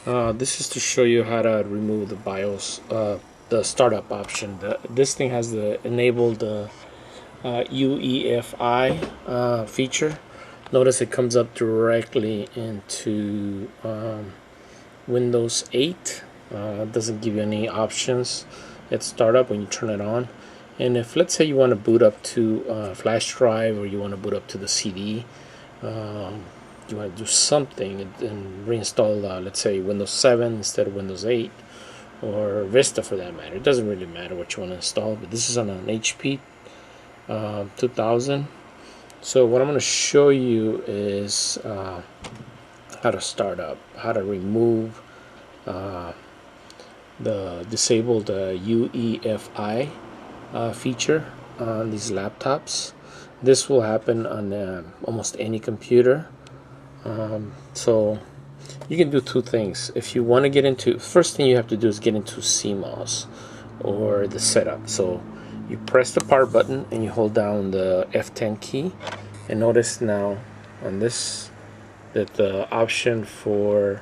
This is to show you how to remove the BIOS, the startup option. This thing has the enabled UEFI feature. Notice it comes up directly into Windows 8. It doesn't give you any options at startup when you turn it on. And if, let's say, you want to boot up to flash drive, or you want to boot up to the CD, you want to do something and reinstall, let's say, Windows 7 instead of Windows 8, or Vista for that matter. It doesn't really matter what you want to install, but this is on an HP 2000. So what I'm going to show you is how to start up, how to remove the disabled UEFI feature on these laptops. This will happen on almost any computer. So you can do two things. If you want to get into, first thing you have to do is get into CMOS or the setup. So you press the power button and you hold down the F10 key, and notice now on this that the option for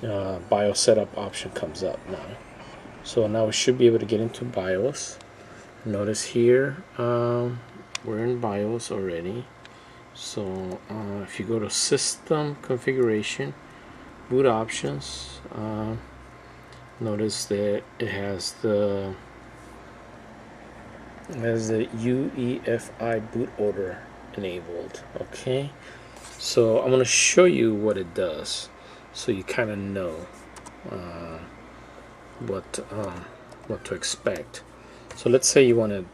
BIOS setup option comes up now. So now we should be able to get into BIOS. Notice here we're in BIOS already. So if you go to System Configuration, Boot Options, notice that it has the UEFI boot order enabled. Okay, so I'm going to show you what it does, so you kind of know what to expect. So let's say you want to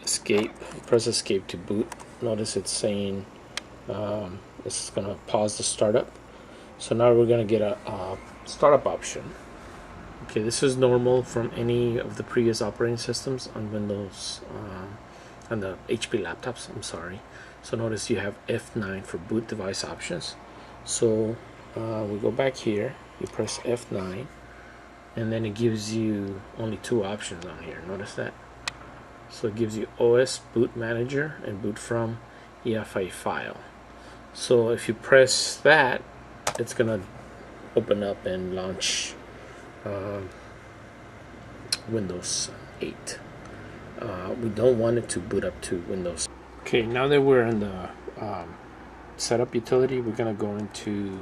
escape, press escape to boot. Notice it's saying it's going to pause the startup. So now we're going to get a startup option. Okay, this is normal from any of the previous operating systems on Windows, on the HP laptops, I'm sorry. So notice you have F9 for boot device options. So we go back here, you press F9, and then it gives you only two options on here. Notice that? So it gives you OS boot manager and boot from EFI file. So if you press that, it's gonna open up and launch Windows 8. We don't want it to boot up to Windows. Okay, now that we're in the setup utility, we're gonna go into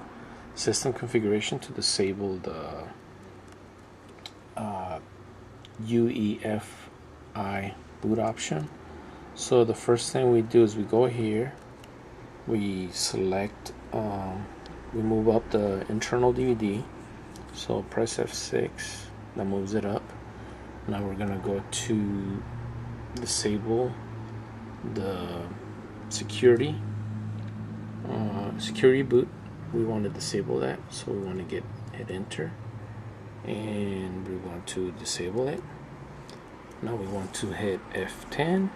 system configuration to disable the UEFI boot option. So the first thing we do is we go here, we select, we move up the internal DVD. So press F6, that moves it up. Now we're gonna go to disable the security boot. We want to disable that, so we want to hit enter, and we want to disable it. Now we want to hit F10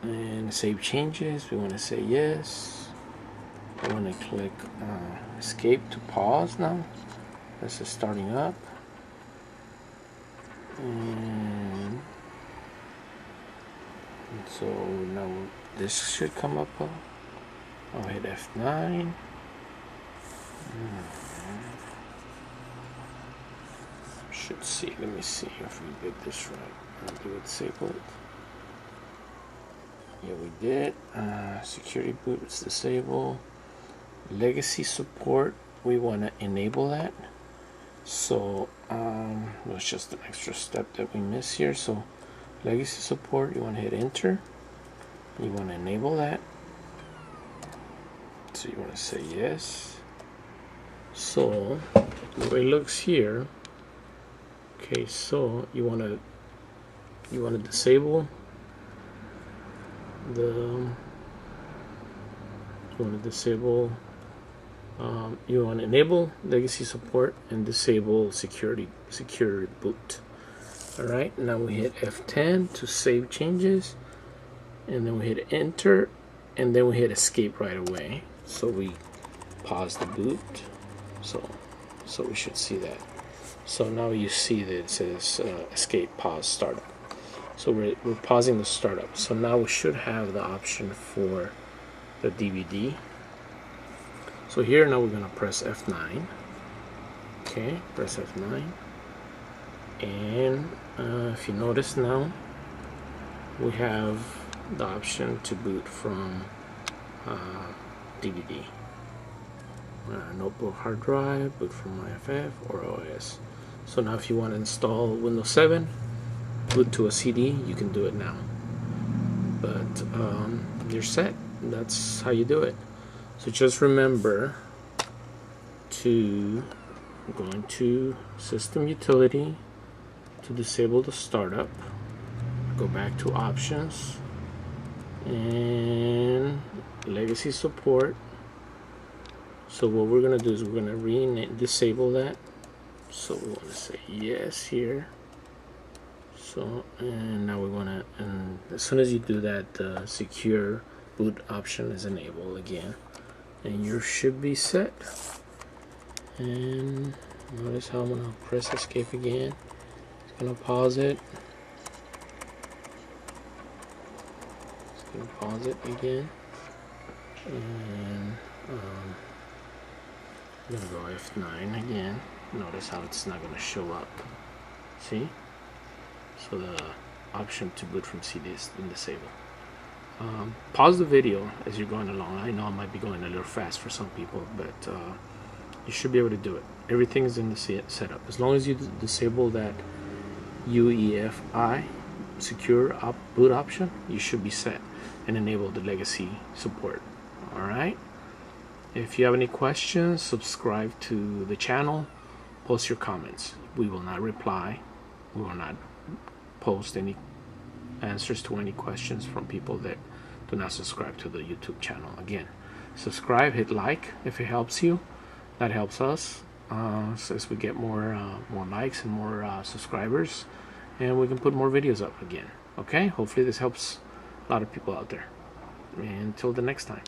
and save changes. We want to say yes. I want to click escape to pause now. This is starting up. And so now this should come up. I'll hit F9. Should see. Let me see if we did this right. Do it disabled. Yeah, we did. Security boot is disabled. Legacy support, we want to enable that. So that's just an extra step that we miss here. So legacy support, you want to hit enter. You want to enable that. So you want to say yes. So the way it looks here. Okay, so you want to disable the. You want to enable legacy support and disable security boot. Alright, now we hit F10 to save changes, and then we hit enter, and then we hit escape right away. So we pause the boot. So we should see that. So now you see that it says escape, pause, startup. So we're pausing the startup. So now we should have the option for the DVD. So here now we're gonna press F9. Okay, press F9, and if you notice now, we have the option to boot from DVD, notebook hard drive, boot from IFF or OS. So now if you want to install Windows 7, boot to a CD, you can do it now. But you're set. That's how you do it. So just remember to go into System Utility to disable the startup. Go back to Options and Legacy Support. So what we're going to do is we're going to disable that. So we want to say yes here. So, and now we're going to, and as soon as you do that, the secure boot option is enabled again, and you should be set. And notice how I'm going to press escape again. It's going to pause it. It's going to pause it again. And I'm going to go F9 again. Notice how it's not going to show up. See? So the option to boot from CD is disabled. Pause the video as you're going along. I know I might be going a little fast for some people, but you should be able to do it. Everything is in the setup. As long as you disable that UEFI secure boot option, you should be set and enable the legacy support. Alright? If you have any questions, subscribe to the channel, post your comments. We will not reply. We will not post any answers to any questions from people that do not subscribe to the YouTube channel. Again, subscribe, hit like if it helps you. That helps us so as we get more likes and more subscribers, and we can put more videos up again. Okay, hopefully this helps a lot of people out there. And until the next time.